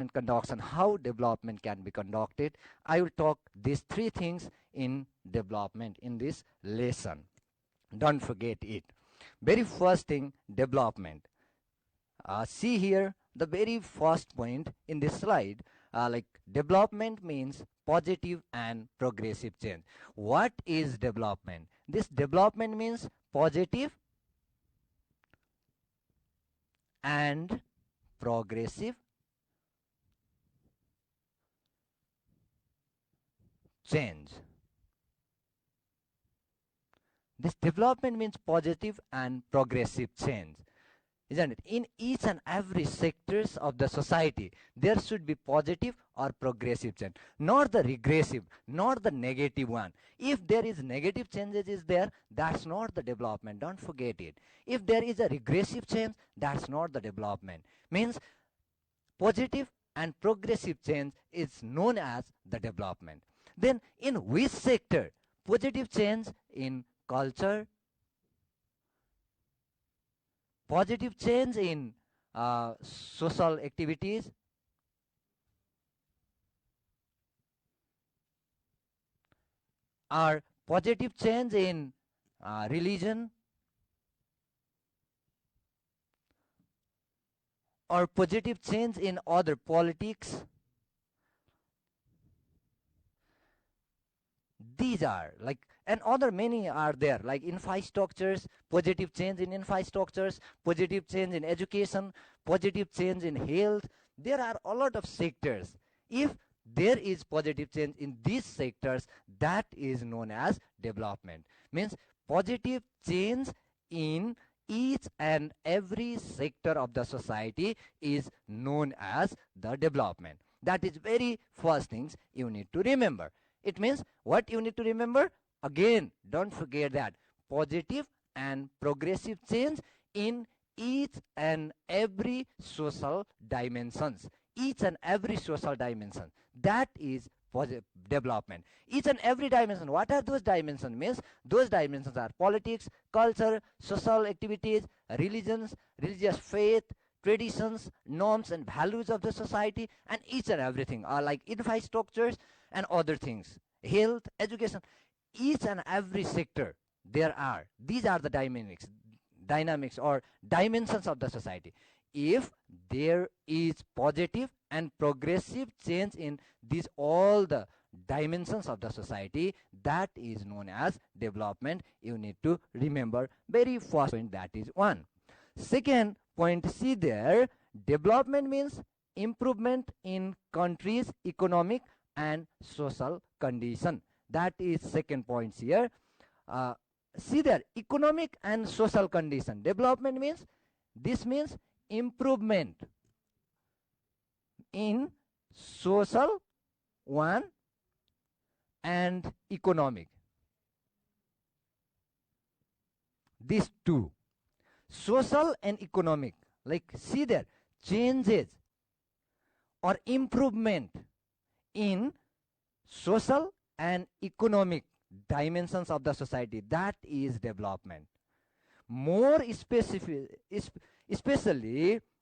conducts and how development can be conducted. I will talk these three things in development in this lesson. Don't forget it. Very first thing, development. See here the very first point in this slide. Like development means positive and progressive change. What is development? This development means positive and progressive change. This development means positive and progressive change, isn't it? In each and every sectors of the society, there should be positive or progressive change, not the regressive, not the negative one. If there is negative changes is there, that's not the development. Don't forget it. If there is a regressive change, that's not the development. Means positive and progressive change is known as the development. Then in which sector? Positive change in culture, positive change in social activities, or positive change in religion, or positive change in other politics. These are like, and other many are there, like infrastructures, positive change in infrastructures, positive change in education, positive change in health. There are a lot of sectors. If there is positive change in these sectors, that is known as development. Means positive change in each and every sector of the society is known as the development. That is very first things you need to remember. It means what you need to remember? Again, don't forget that positive and progressive change in each and every social dimensions. Each and every social dimension. That is development. Each and every dimension. What are those dimensions? Means those dimensions are politics, culture, social activities, religions, religious faith, traditions, norms and values of the society, and each and everything are like infrastructures and other things, health, education. Each and every sector there are, these are the dynamics or dimensions of the society. If there is positive and progressive change in these all the dimensions of the society, that is known as development. You need to remember very first point, that is one. Second point, see there, development means improvement in country's economic and social condition. That is second point here. See there, economic and social condition. Development means, this means improvement in social one and economic. These two, social and economic, like see there, changes or improvement in social and economic dimensions of the society, that is development. More especially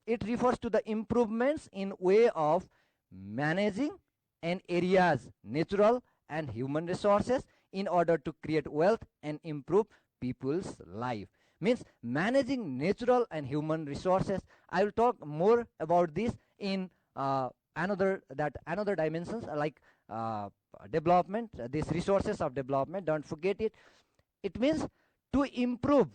it refers to the improvements in way of managing an area's natural and human resources in order to create wealth and improve people's life. Means managing natural and human resources. I will talk more about this in another dimensions, like development, these resources of development. Don't forget it. It means to improve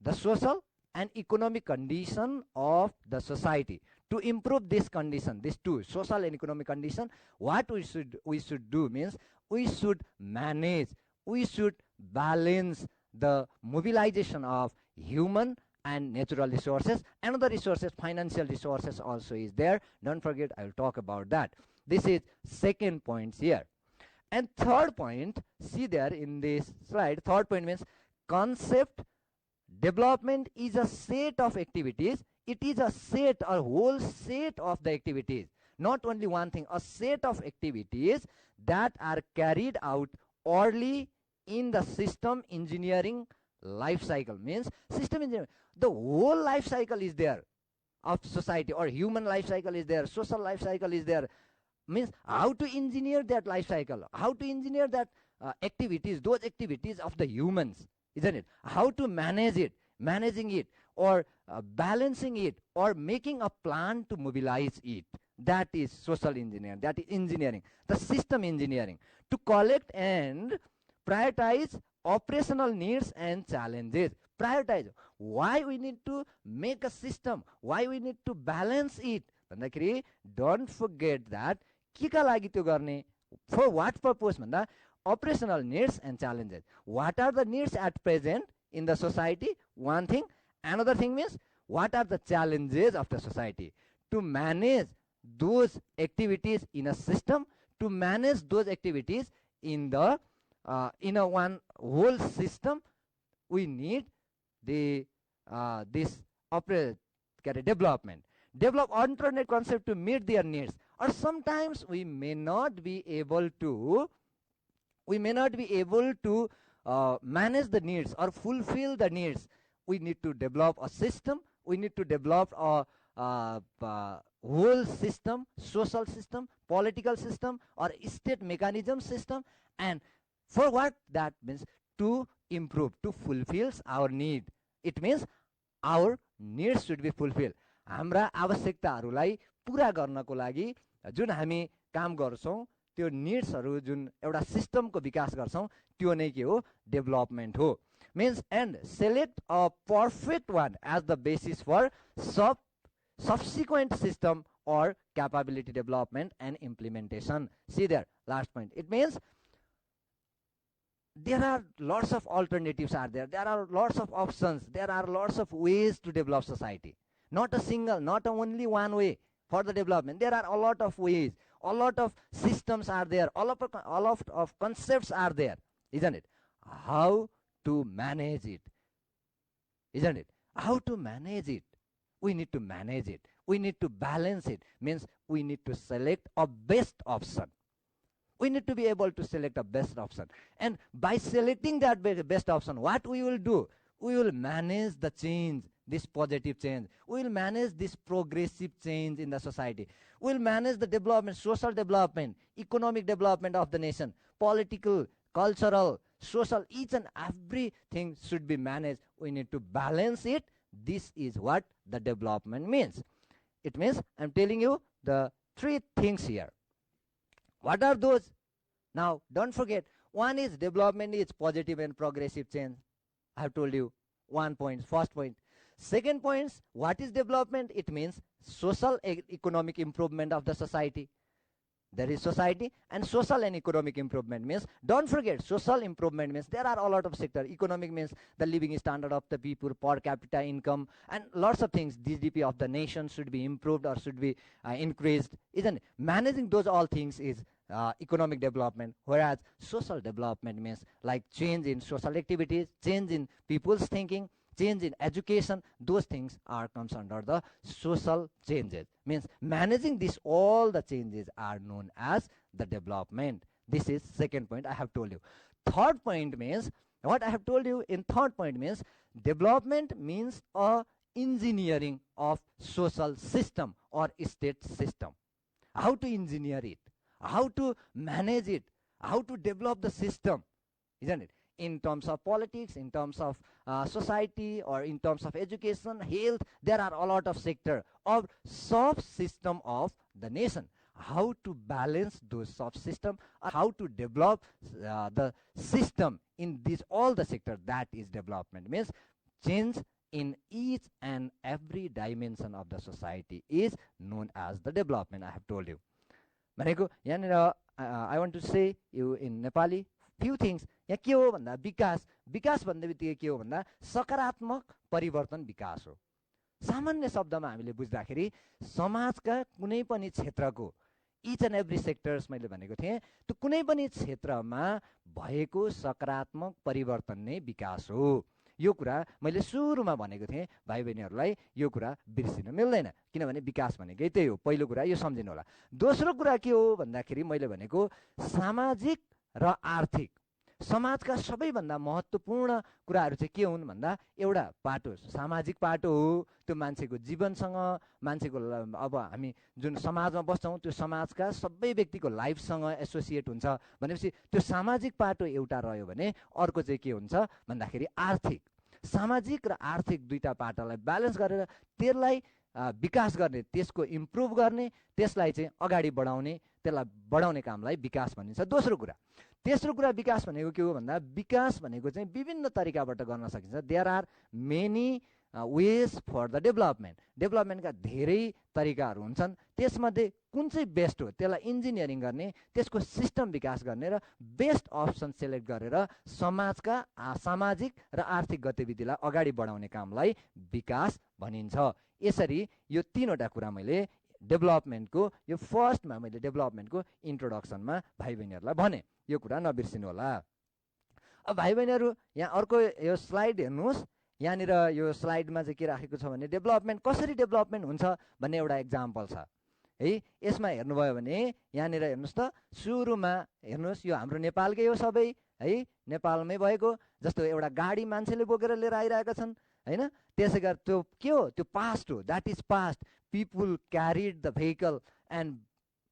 the social and economic condition of the society. To improve this condition, these two, social and economic condition, what we should do means we should manage, we should balance the mobilization of human and natural resources. Another resources, financial resources also is there. Don't forget, I will talk about that. This is second point here. And third point, see there in this slide, third point means concept. Development is a set of activities. It is a set, a whole set of the activities, not only one thing, a set of activities that are carried out orally in the system engineering life cycle. Means system engineering, the whole life cycle is there. of society, or human life cycle is there, social life cycle is there. Means how to engineer that life cycle, how to engineer that activities, those activities of the humans, isn't it? How to manage it, managing it, or balancing it, or making a plan to mobilize it. That is social engineering. That is engineering, the system engineering, to collect and prioritize operational needs and challenges. Prioritize. Why we need to make a system? Why we need to balance it? भन्दाखेरि don't forget that के का लागि त्यो गर्ने, for what purpose भन्दा operational needs and challenges. What are the needs at present in the society? One thing. Another thing means what are the challenges of the society? To manage those activities in a system, to manage those activities in the in a one whole system, we need the this development. Develop alternate concept to meet their needs. Or sometimes we may not be able to manage the needs or fulfill the needs. We need to develop a system. We need to develop a whole system, social system, political system, or state mechanism system. And for what that means? To improve, to fulfill our need. It means our needs should be fulfilled. हाम्रा आवश्यकताहरूलाई पूरा गर्नको लागि जुन हामी काम गर्छौं, त्यो निड्सहरू जुन एउटा सिस्टमको विकास गर्छौं, त्यो नै के हो? डेभलपमेन्ट हो. Means and select a perfect one as the basis for subsequent system or capability development and implementation. See there, last point. It means there are lots of alternatives are there. There are lots of options. There are lots of ways to develop society. Not a single, not only one way for the development. There are a lot of ways. A lot of systems are there. A lot of concepts are there. Isn't it? How to manage it? Isn't it? How to manage it? We need to manage it. We need to balance it. Means we need to select a best option. We need to be able to select a best option. And by selecting that best option, what we will do? We will manage the change, this positive change. We will manage this progressive change in the society. We will manage the development, social development, economic development of the nation, political, cultural, social, each and everything should be managed. We need to balance it. This is what the development means. It means, I'm telling you the three things here. What are those? Now, don't forget, one is development is positive and progressive change. I have told you 1 point, first point. Second point, what is development? It means social economic improvement of the society. There is society, and social and economic improvement means, don't forget, social improvement means there are a lot of sectors. Economic means the living standard of the people, per capita income, and lots of things. GDP of the nation should be improved or should be increased. Isn't it? Managing those all things is economic development, whereas social development means like change in social activities, change in people's thinking, change in education. Those things comes under the social changes. Means managing this, all the changes are known as the development. This is second point I have told you. Third point means, what I have told you in third point means, development means a engineering of social system or state system. How to engineer it, how to manage it, how to develop the system, isn't it? In terms of politics, in terms of society, or in terms of education, health, there are a lot of sector of sub-system of the nation. How to balance those sub-system, how to develop the system in these all the sector, that is development. Means change in each and every dimension of the society is known as the development. I have told you. भनेको यहाँनिर I want to say you in Nepali few things. यहाँ के हो भन्दा विकास, विकास भन्ने बित्तिकै के हो भन्दा सकारात्मक परिवर्तन विकास हो. सामान्य शब्दमा हामीले बुझ्दाखेरि समाजका कुनै पनि क्षेत्रको each and every sectors मैले भनेको थिएँ, त्यो कुनै पनि क्षेत्रमा भएको सकारात्मक परिवर्तन नै विकास हो. यो कुरा मैले सुरुमा भनेको थिएँ, भाइ बहिनीहरूलाई यो कुरा बिर्सिन मिल्दैन, किनभने विकास भनेकै त्यही हो. पहिलो कुरा यो सम्झिनु होला. दोस्रो कुरा के हो भन्दाखेरि मैले भनेको सामाजिक र आर्थिक, समाजका सबैभन्दा महत्त्वपूर्ण कुराहरू चाहिँ के हुन् भन्दा एउटा पाटो सामाजिक पाटो हो। त्यो मान्छेको जीवनसँग, मान्छेको अब हामी जुन समाजमा बस्छौँ त्यो समाजका सबै व्यक्तिको लाइफसँग एसोसिएट हुन्छ भनेपछि त्यो सामाजिक पाटो एउटा रह्यो भने अर्को चाहिँ के हुन्छ भन्दाखेरि आर्थिक। सामाजिक र आर्थिक दुईटा पाटालाई ब्यालेन्स गरेर त्यसलाई विकास गर्ने, त्यसको इम्प्रुभ गर्ने, त्यसलाई चाहिँ अगाडि बढाउने, त्यसलाई बढाउने कामलाई विकास भनिन्छ। तेस्रो कुरा विकास भनेको के हो भन्दा विकास भनेको चाहिँ विभिन्न तरिकाबाट गर्न सकिन्छ। There are many ways for the development. डेभलपमेन्टका धेरै तरिकाहरू हुन्छन्। त्यसमध्ये कुन चाहिँ बेस्ट हो त्यसलाई इन्जिनियरिङ गर्ने, त्यसको सिस्टम विकास गर्ने र बेस्ट अप्सन सेलेक्ट गरेर समाजका सामाजिक र आर्थिक गतिविधिलाई अगाडि बढाउने कामलाई विकास भनिन्छ। यसरी यो तीनवटा कुरा मैले डेभलपमेन्टको यो फर्स्टमा मैले डेभलपमेन्टको इन्ट्रोडक्सनमा भाइ बहिनीहरूलाई भने, यो कुरा नबिर्सिनु होला। अब भाइ बहिनीहरू यहाँ अर्को यो स्लाइड हेर्नुहोस्। यहाँनिर यो स्लाइडमा चाहिँ के राखेको छ भने डेभलपमेन्ट कसरी डेभलपमेन्ट हुन्छ भन्ने एउटा एक्जाम्पल छ है। यसमा हेर्नुभयो भने यहाँनिर हेर्नुहोस् त, सुरुमा हेर्नुहोस् यो हाम्रो नेपालकै हो सबै है, नेपालमै भएको। जस्तो एउटा गाडी मान्छेले बोकेर लिएर आइरहेका छन् होइन। त्यसै गरी त्यो के हो, त्यो पास्ट हो, that is past. People carried the vehicle end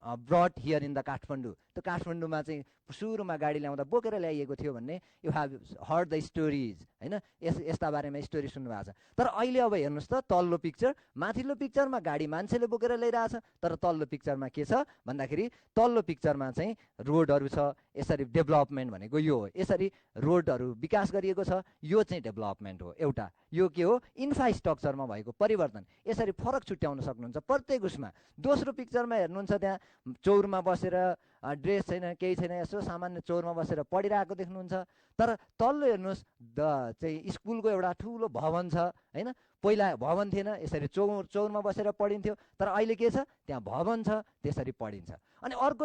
brought here in the Kathmandu. त्यो काठमाडौँमा चाहिँ सुरुमा गाडी ल्याउँदा बोकेर ल्याइएको थियो भन्ने you have heard the stories होइन। यस्ता बारेमा स्टोरी सुन्नुभएको छ। तर अहिले अब हेर्नुहोस् त तल्लो पिक्चर, माथिल्लो पिक्चरमा गाडी मान्छेले बोकेर ल्याइरहेछ, तर तल्लो पिक्चरमा के छ भन्दाखेरि तल्लो पिक्चरमा चाहिँ रोडहरू छ। यसरी डेभलपमेन्ट भनेको यो हो। यसरी रोडहरू विकास गरिएको छ, यो चाहिँ डेभलपमेन्ट हो एउटा। यो के हो, इन्फ्रास्ट्रक्चरमा भएको परिवर्तन। यसरी फरक छुट्याउन सक्नुहुन्छ प्रत्येक उसमा। दोस्रो पिक्चरमा हेर्नुहुन्छ त्यहाँ चौरमा बसेर ड्रेस छैन, केही छैन, यसो सामान्य चौरमा बसेर पढिरहेको देख्नुहुन्छ। तर तल्लो हेर्नुहोस् चाहिँ स्कुलको एउटा ठुलो भवन छ होइन। पहिला भवन थिएन, यसरी चौरमा बसेर पढिन्थ्यो, तर अहिले के छ त्यहाँ भवन छ, त्यसरी पढिन्छ। अनि अर्को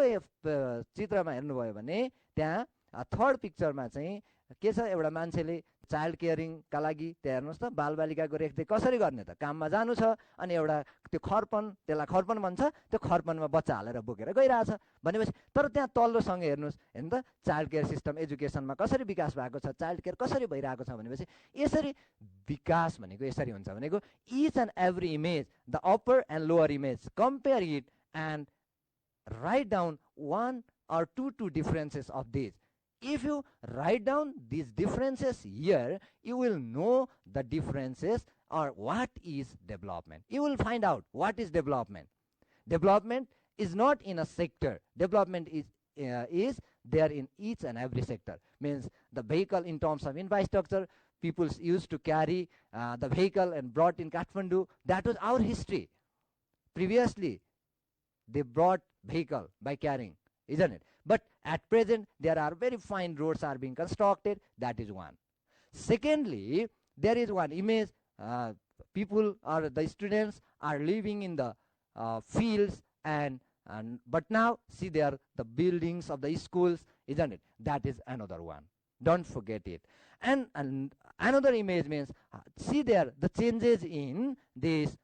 चित्रमा हेर्नुभयो भने त्यहाँ थर्ड पिक्चरमा चाहिँ के छ, एउटा मान्छेले चाइल्ड केयरिङका लागि त्यहाँ हेर्नुहोस् त बालबालिकाको रेखदेख कसरी गर्ने त, काममा जानु छ अनि एउटा त्यो खर्पन, त्यसलाई खर्पन भन्छ, त्यो खर्पनमा बच्चा हालेर बोकेर गइरहेछ भनेपछि। तर त्यहाँ तल्लोसँग हेर्नुहोस् हेर्नु त, चाइल्ड केयर सिस्टम एजुकेसनमा कसरी विकास भएको छ, चाइल्ड केयर कसरी भइरहेको छ भनेपछि यसरी विकास भनेको यसरी हुन्छ भनेको each and every image, the upper end lower image, compare it and write down one or two differences of these. If you write down these differences here, you will know the differences or what is development. You will find out what is development. Development is not in a sector. Development is there in each and every sector. Means the vehicle in terms of infrastructure, people used to carry the vehicle and brought in Kathmandu. That was our history. Previously, they brought vehicle by carrying, isn't it? But at present, there are very fine roads are being constructed. That is one. Secondly, there is one image. People or the students are living in the fields, but now see there the buildings of the schools, isn't it? That is another one. Don't forget it. And another image means see there the changes in this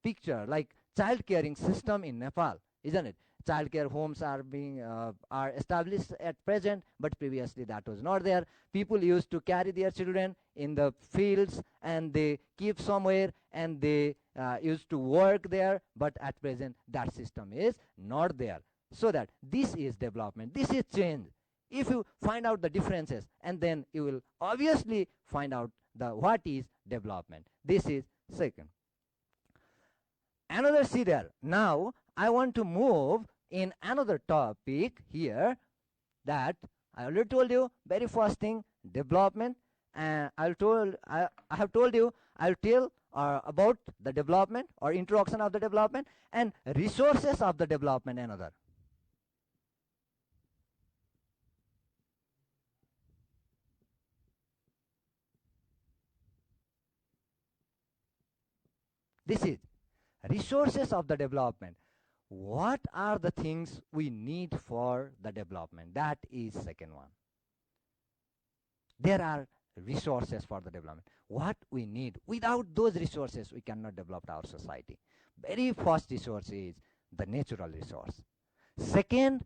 picture, like child caring system in Nepal, isn't it? Child care homes are being are established at present, but previously that was not there. People used to carry their children in the fields and they keep somewhere and they used to work there, but at present that system is not there. So that this is development, this is change. If you find out the differences, and then you will obviously find out the what is development. This is second. Another, see there. Now I want to move in another topic here, that I already told you very first thing, development, and I have told you I'll tell about the development or introduction of the development and resources of the development. Another. This is resources of the development. What are the things we need for the development? That is second one. There are resources for the development. What we need. Without those resources, we cannot develop our society. Very first resource is the natural resource. Second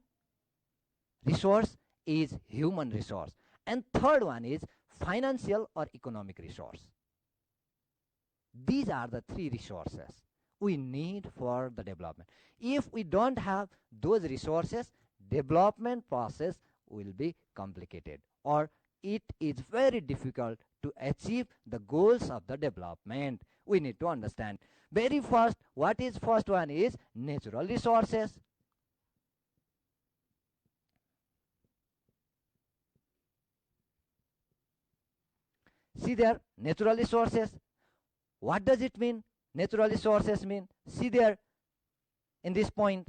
resource is human resource. And third one is financial or economic resource. These are the three resources we need for the development. If we don't have those resources, development process will be complicated, or it is very difficult to achieve the goals of the development. We need to understand. Very first, what is first one is natural resources. See there, natural resources. What does it mean? Natural resources mean, see there in this point,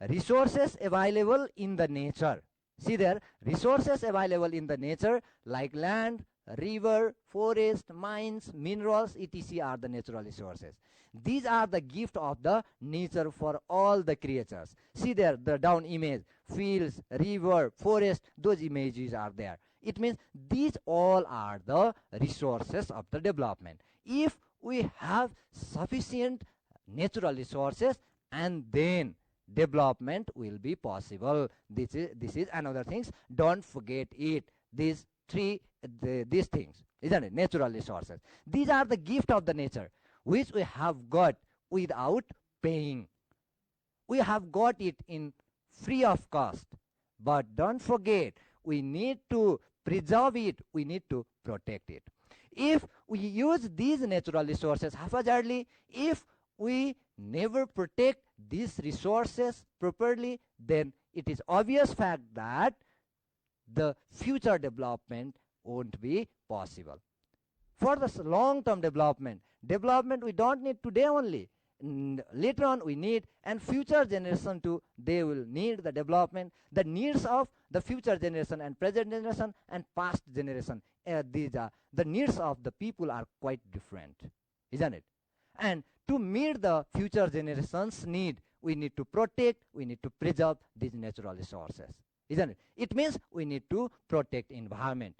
resources available in the nature. See there, resources available in the nature like land, river, forest, mines, minerals, etc. are the natural resources. These are the gift of the nature for all the creatures. See there, the down image, fields, river, forest, those images are there. It means these all are the resources of the development. If we have sufficient natural resources, and then development will be possible. This is another things. Don't forget it. These these things, isn't it? Natural resources. These are the gift of the nature, which we have got without paying. We have got it in free of cost. But don't forget, we need to preserve it. We need to protect it. If we use these natural resources haphazardly, if we never protect these resources properly, then it is obvious fact that the future development won't be possible. For the long-term development we don't need today only. Later on we need, and future generation too, they will need the development. The needs of the future generation and present generation and past generation, these are the needs of the people are quite different, isn't it? And to meet the future generations need, we need to protect, we need to preserve these natural resources, isn't it? It means we need to protect environment.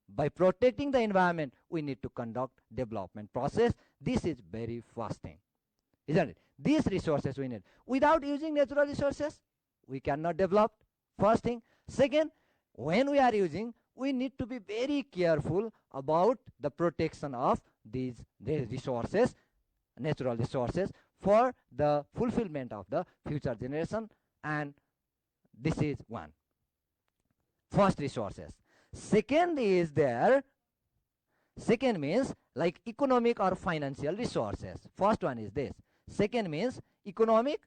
By protecting the environment, we need to conduct development process. This is very first thing, isn't it? These resources we need. Without using natural resources, we cannot develop. First thing. Second, when we are using, we need to be very careful about the protection of these resources, natural resources, for the fulfillment of the future generation. And this is one. First, resources. Second is there. Second means like economic or financial resources. First one is this. Second means economic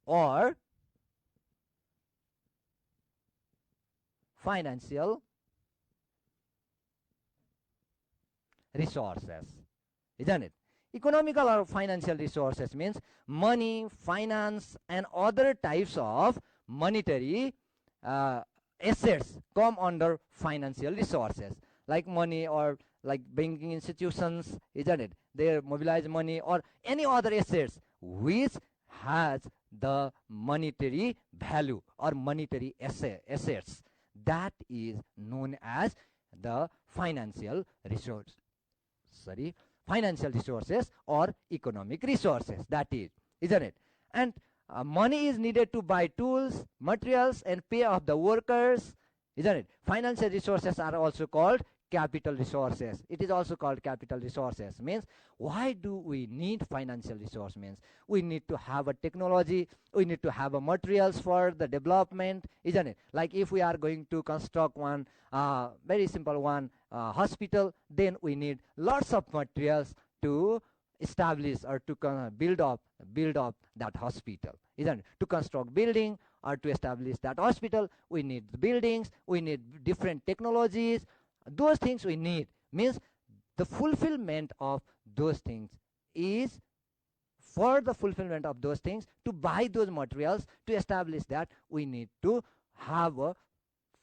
or financial resources, isn't it? Economical or financial resources means money, finance, and other types of monetary assets come under financial resources, like money or like banking institutions, isn't it? They mobilize money or any other assets which has the monetary value or monetary assets. That is known as the financial resource. Financial resources or economic resources. That is, isn't it? And money is needed to buy tools, materials, and pay off the workers, isn't it? Financial resources are also called capital resources. It is also called capital resources. Means why do we need financial resource? Means we need to have a technology, we need to have a materials for the development, isn't it? Like if we are going to construct one very simple one hospital, then we need lots of materials to establish or to build up that hospital, isn't it? To construct building or to establish that hospital, we need buildings, we need different technologies. Those things we need. Means the fulfillment of those things is, for the fulfillment of those things, to buy those materials, to establish that, we need to have a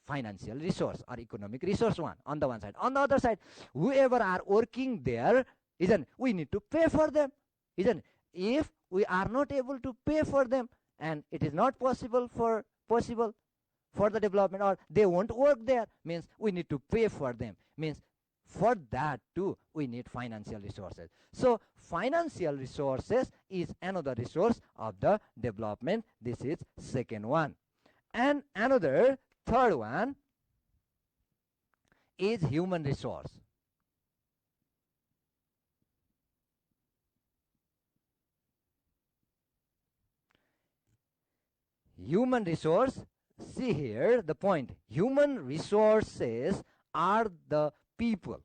financial resource or economic resource one on the one side. On the other side, whoever are working there, isn't, we need to pay for them, isn't? If we are not able to pay for them, and it is not possible for the development, or they won't work there, means we need to pay for them. Means for that too we need financial resources. So financial resources is another resource of the development. This is second one. And another third one is human resource. Human resource, see here the point. Human resources are the people.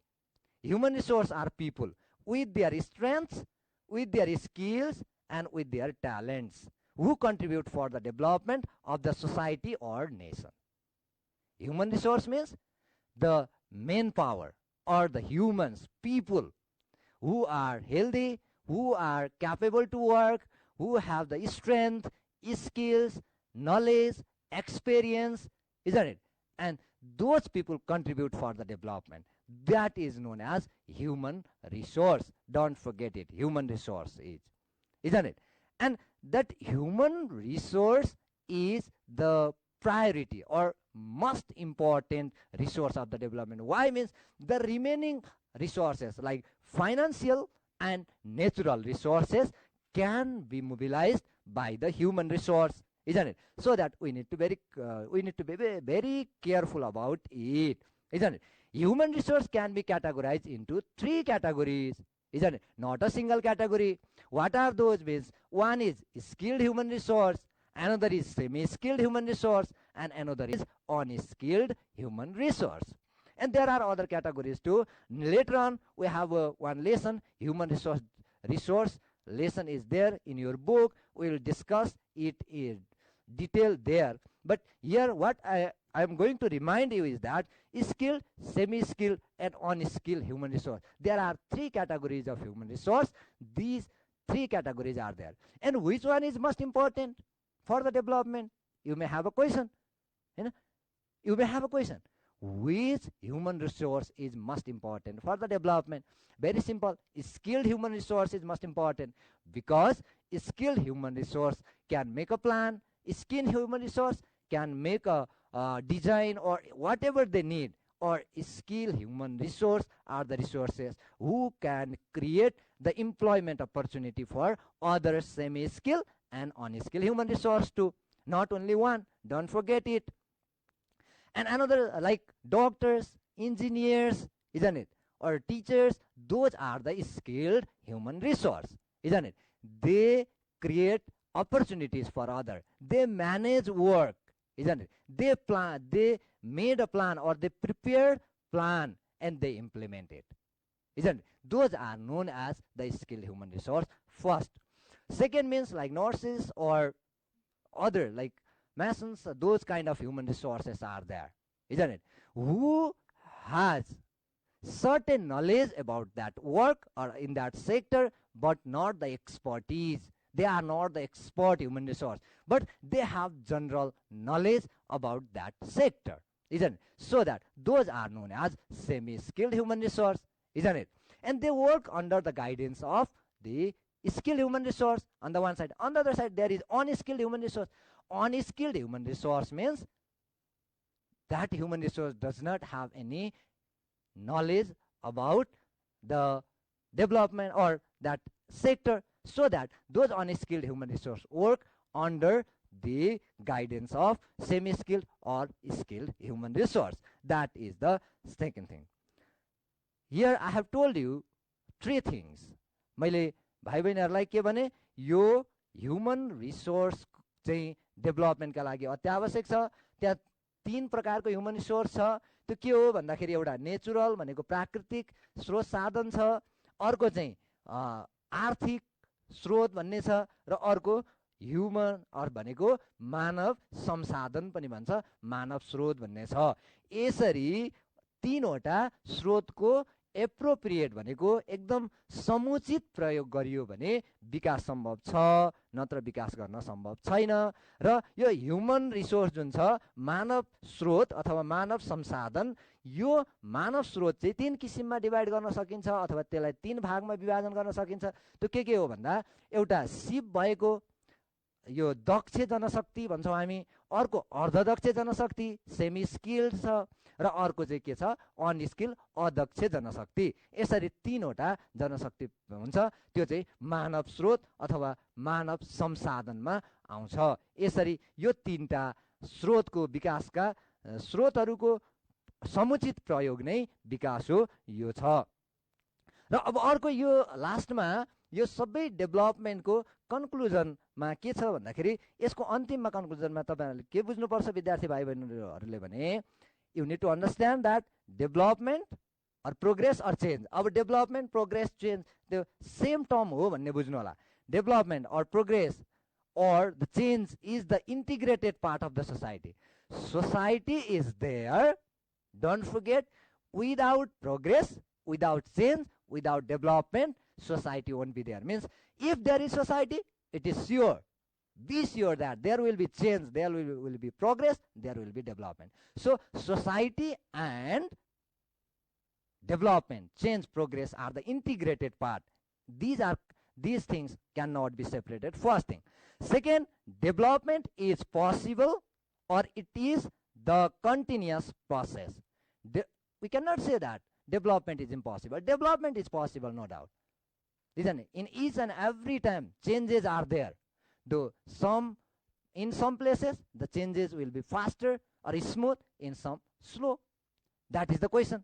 Human resource are people with their strengths, with their skills, and with their talents who contribute for the development of the society or nation. Human resource means the manpower or the humans, people who are healthy, who are capable to work, who have the strength, skills, knowledge, experience, isn't it? And those people contribute for the development. That is known as human resource. Don't forget it. Human resource is, isn't it? And that human resource is the priority or most important resource of the development. Why? Means the remaining resources like financial and natural resources can be mobilized by the human resource, isn't it? So that we need to be very careful about it, isn't it? Human resource can be categorized into three categories, isn't it? Not a single category. What are those? Means one is skilled human resource, another is semi-skilled human resource, and another is unskilled human resource. And there are other categories too. Later on we have one lesson, human resource lesson is there in your book. We will discuss it in detail there. But here what I am going to remind you is that skilled, semi-skilled, and unskilled human resource. There are three categories of human resource. These three categories are there. And which one is most important for the development? You may have a question. You may have a question. Which human resource is most important for the development? Very simple. Skilled human resource is most important because skilled human resource can make a plan. Skilled human resource can make a design or whatever they need. Or skilled human resource are the resources who can create the employment opportunity for other semi-skilled and unskilled human resource too. Not only one. Don't forget it. And another like doctors, engineers, isn't it? Or teachers, those are the skilled human resource, isn't it? They create opportunities for others. They manage work, isn't it? They plan, they made a plan or they prepared plan and they implement it, isn't it? Those are known as the skilled human resource first. Second means like nurses or other like masons, those kind of human resources are there, isn't it? Who has certain knowledge about that work or in that sector, but not the expertise. They are not the expert human resource, but they have general knowledge about that sector, isn't it? So that those are known as semi-skilled human resource, isn't it? And they work under the guidance of the skilled human resource on the one side. On the other side, there is unskilled human resource. Unskilled human resource means that human resource does not have any knowledge about the development or that sector, so that those unskilled human resource work under the guidance of semi-skilled or skilled human resource. That is the second thing. Here I have told you three things. मैले भाइ बहिनीहरूलाई के भने यो human resource चाहिँ डेभलपमेन्टका लागि अत्यावश्यक छ। त्यहाँ तीन प्रकारको ह्युमन रिसोर्स छ। त्यो के हो भन्दाखेरि एउटा नेचुरल भनेको प्राकृतिक स्रोत साधन छ, अर्को चाहिँ आर्थिक स्रोत भन्ने छ, र अर्को ह्युमन अर भनेको मानव संसाधन पनि भन्छ, मानव स्रोत भन्ने छ। यसरी तीनवटा स्रोतको एप्रोप्रिएट भनेको एकदम समुचित प्रयोग गरियो भने विकास सम्भव छ, नत्र विकास गर्न सम्भव छैन। र यो ह्युमन रिसोर्स जुन छ, मानव स्रोत अथवा मानव संसाधन, यो मानव स्रोत चाहिँ तीन किसिममा डिभाइड गर्न सकिन्छ अथवा त्यसलाई तीन भागमा विभाजन गर्न सकिन्छ। त्यो के हो भन्दा एउटा सिप भएको यो दक्ष जनशक्ति भन्छौँ हामी, अर्को अर्धदक्ष जनशक्ति सेमी स्किल्ड छ, र अर्को चाहिँ के छ अनस्किल्ड अदक्ष जनशक्ति। यसरी तीनवटा जनशक्ति हुन्छ, त्यो चाहिँ मानव स्रोत अथवा मानव संसाधनमा आउँछ। यसरी यो तीनटा स्रोतको विकासका स्रोतहरूको समुचित प्रयोग नै विकास हो यो छ। र अब अर्को यो लास्टमा यो सबै डेभलपमेन्टको कन्क्लुजनमा के छ भन्दाखेरि यसको अन्तिममा कन्क्लुजनमा तपाईँहरूले के बुझ्नुपर्छ विद्यार्थी भाइ बहिनीहरूले भने you need to understand that development or progress or change. अब डेभलपमेन्ट प्रोग्रेस चेन्ज त्यो सेम टर्म हो भन्ने बुझ्नु होला। Development or progress or the change is the integrated part of the society. Society is there, don't forget, without progress, without change, without development, society won't be there. Means if there is society, it is sure, be sure that there will be change, there will be progress, there will be development. So society and development, change, progress are the integrated part. These things cannot be separated. First thing. Second, development is possible or it is the continuous process. We cannot say that development is impossible. Development is possible, no doubt. Isn't it? In each and every time, changes are there. Though in some places, the changes will be faster or smooth, in some slow. That is the question.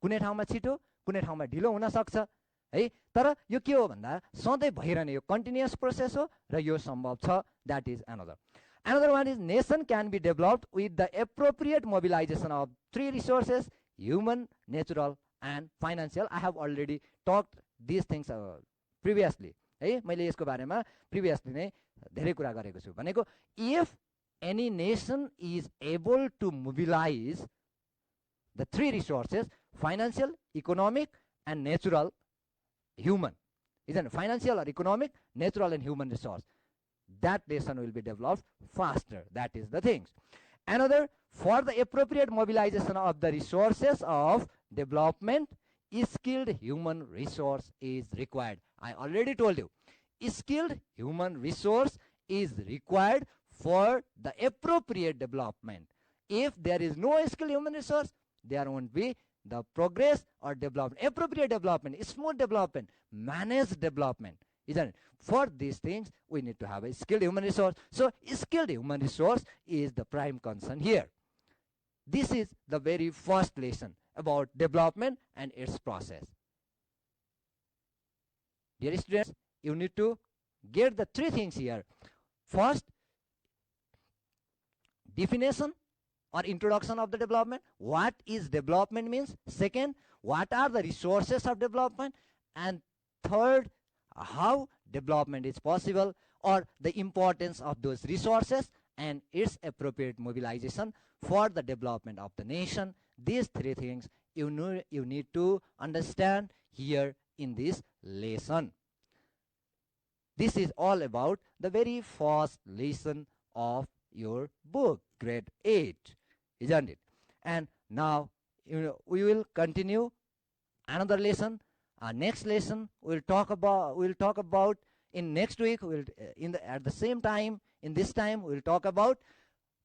कुनै ठाउँमा छिटो, कुनै ठाउँमा ढिलो हुन सक्छ है। तर यो के हो भन्दा सधैँ भइरहने यो कन्टिन्युअस प्रोसेस हो र यो सम्भव छ। That is another one is nation can be developed with the appropriate mobilization of three resources: human, natural and financial. I have already talked these things previously है। मैले यसको बारेमा previously नै धेरै कुरा गरेको छु। भनेको if any nation is able to mobilize the three resources: financial, economic and natural, human, isn't it? Financial or economic, natural and human resource, that nation will be developed faster. That is the things. Another, for the appropriate mobilization of the resources of development, skilled human resource is required. I already told you, skilled human resource is required for the appropriate development. If there is no skilled human resource, there won't be the progress or development, appropriate development, smooth development, managed development, isn't it? For these things, we need to have a skilled human resource. So, skilled human resource is the prime concern here. This is the very first lesson about development and its process. Dear students, you need to get the three things here. First, definition or introduction of the development. What is development means? Second, what are the resources of development? And third, how development is possible, or the importance of those resources and its appropriate mobilization for the development of the nation. These three things you need to understand here in this lesson. This is all about the very first lesson of your book, grade 8. Isn't it? And now we will continue another lesson. Next lesson we'll talk about in next week. At the same time, in this time we'll talk about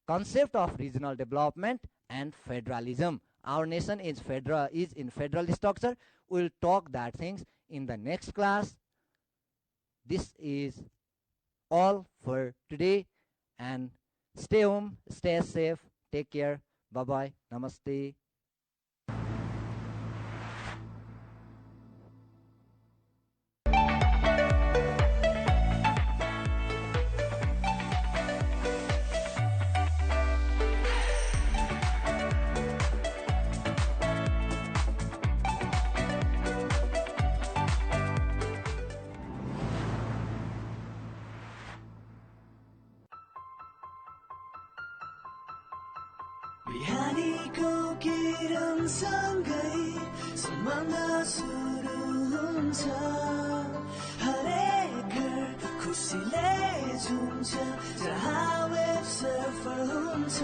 concept of regional development and federalism. Our nation is in federal structure. We'll talk that things in the next class. This is all for today, and stay home, stay safe, take care. Bye-bye. Namaste. बिहानीको किरणसँगै सम्बन्ध सुरु हुन्छ, हरेक घर खुसीले झुम्छ, जहाँ web surfer हुन्छ।